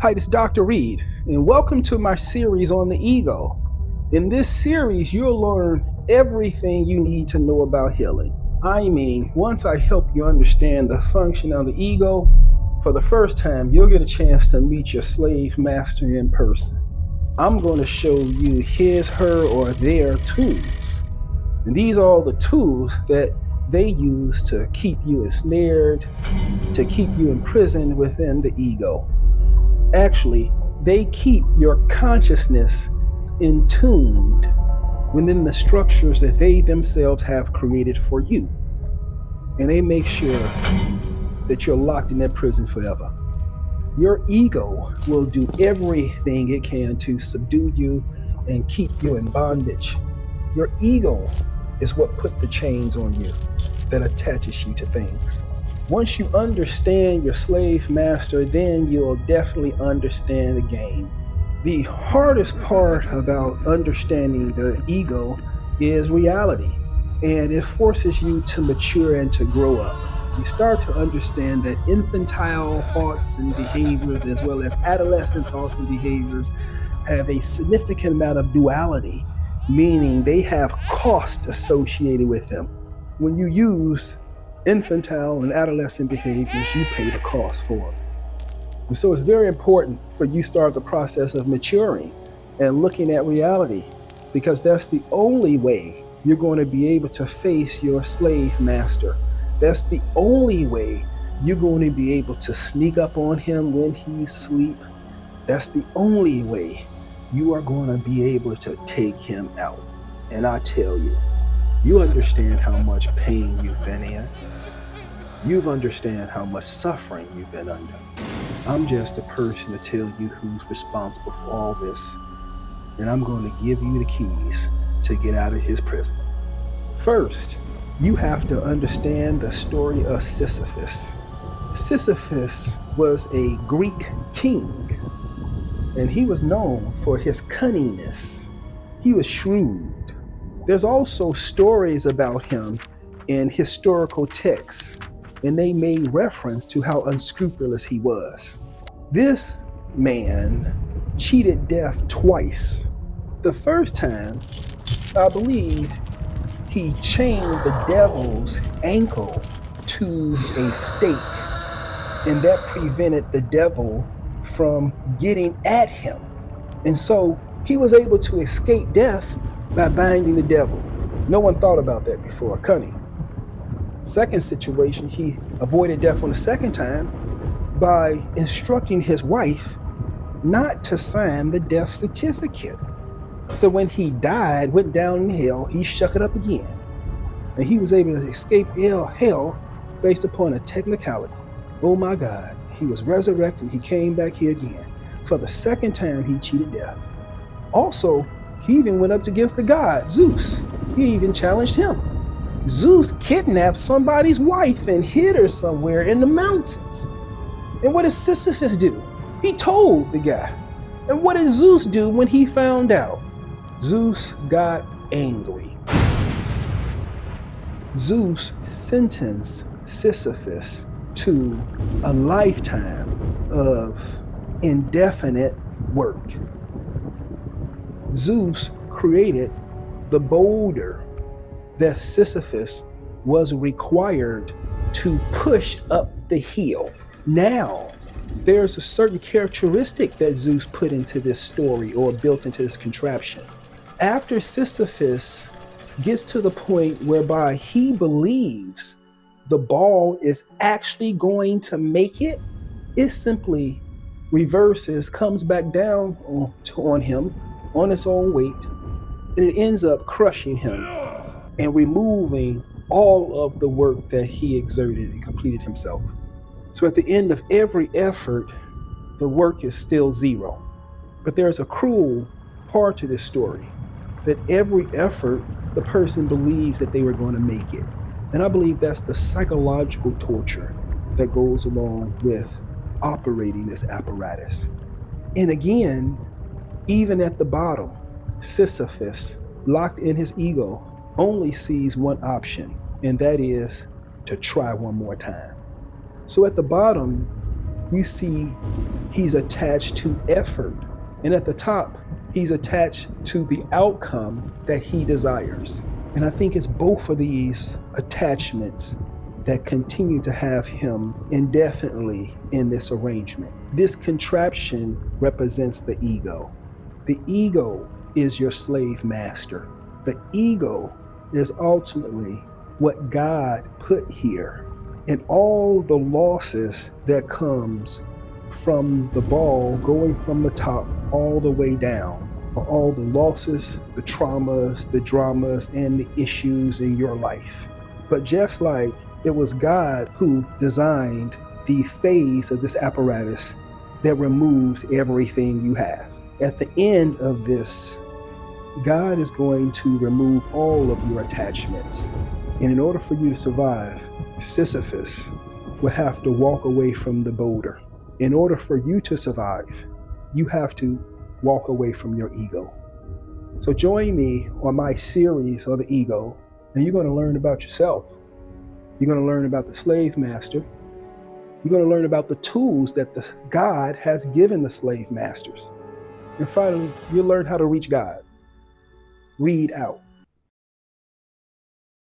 Hi, this is Dr. Reed, and welcome to my series on the ego. In this series, you'll learn everything you need to know about healing. I mean, once I help you understand the function of the ego, for the first time, you'll get a chance to meet your slave master in person. I'm going to show you his, her, or their tools. And these are all the tools that they use to keep you ensnared, to keep you imprisoned within the ego. Actually, they keep your consciousness entombed within the structures that they themselves have created for you. And they make sure that you're locked in that prison forever. Your ego will do everything it can to subdue you and keep you in bondage. Your ego is what put the chains on you that attaches you to things. Once you understand your slave master, then you'll definitely understand the game. The hardest part about understanding the ego is reality, and it forces you to mature and to grow up. You start to understand that infantile thoughts and behaviors, as well as adolescent thoughts and behaviors, have a significant amount of duality, meaning they have cost associated with them. When you use infantile and adolescent behaviors, you pay the cost for it. And so it's very important for you to start the process of maturing and looking at reality, because that's the only way you're going to be able to face your slave master. That's the only way you're going to be able to sneak up on him when he's asleep. That's the only way you are going to be able to take him out. And I tell you, you understand how much pain you've been in. You've understand how much suffering you've been under. I'm just a person to tell you who's responsible for all this. And I'm going to give you the keys to get out of his prison. First, you have to understand the story of Sisyphus. Sisyphus was a Greek king, and he was known for his cunningness. He was shrewd. There's also stories about him in historical texts, and they made reference to how unscrupulous he was. This man cheated death twice. The first time, I believe, he chained the devil's ankle to a stake, and that prevented the devil from getting at him. And so he was able to escape death by binding the devil. No one thought about that before. Cunning. Second situation, he avoided death on the second time by instructing his wife not to sign the death certificate. So when he died, went down in hell, he shook it up again. And he was able to escape hell based upon a technicality. Oh my God, he was resurrected. He came back here again. For the second time, he cheated death. Also, he even went up against the god, Zeus. He even challenged him. Zeus kidnapped somebody's wife and hid her somewhere in the mountains. And what did Sisyphus do? He told the guy. And what did Zeus do when he found out? Zeus got angry. Zeus sentenced Sisyphus to a lifetime of indefinite work. Zeus created the boulder that Sisyphus was required to push up the hill. Now, there's a certain characteristic that Zeus put into this story or built into this contraption. After Sisyphus gets to the point whereby he believes the ball is actually going to make it, it simply reverses, comes back down on him on its own weight, and it ends up crushing him and removing all of the work that he exerted and completed himself. So at the end of every effort, the work is still zero. But there's a cruel part to this story, that every effort, the person believes that they were going to make it. And I believe that's the psychological torture that goes along with operating this apparatus. And again, even at the bottom, Sisyphus, locked in his ego, only sees one option, and that is to try one more time. So at the bottom, you see he's attached to effort. And at the top, he's attached to the outcome that he desires. And I think it's both of these attachments that continue to have him indefinitely in this arrangement. This contraption represents the ego. The ego is your slave master. The ego is ultimately what God put here. And all the losses that comes from the ball going from the top all the way down are all the losses, the traumas, the dramas, and the issues in your life. But just like it was God who designed the phase of this apparatus that removes everything you have. At the end of this, God is going to remove all of your attachments. And in order for you to survive, Sisyphus will have to walk away from the boulder. In order for you to survive, you have to walk away from your ego. So join me on my series on the ego, and you're going to learn about yourself. You're going to learn about the slave master. You're going to learn about the tools that God has given the slave masters. And finally, you'll learn how to reach God. Read out.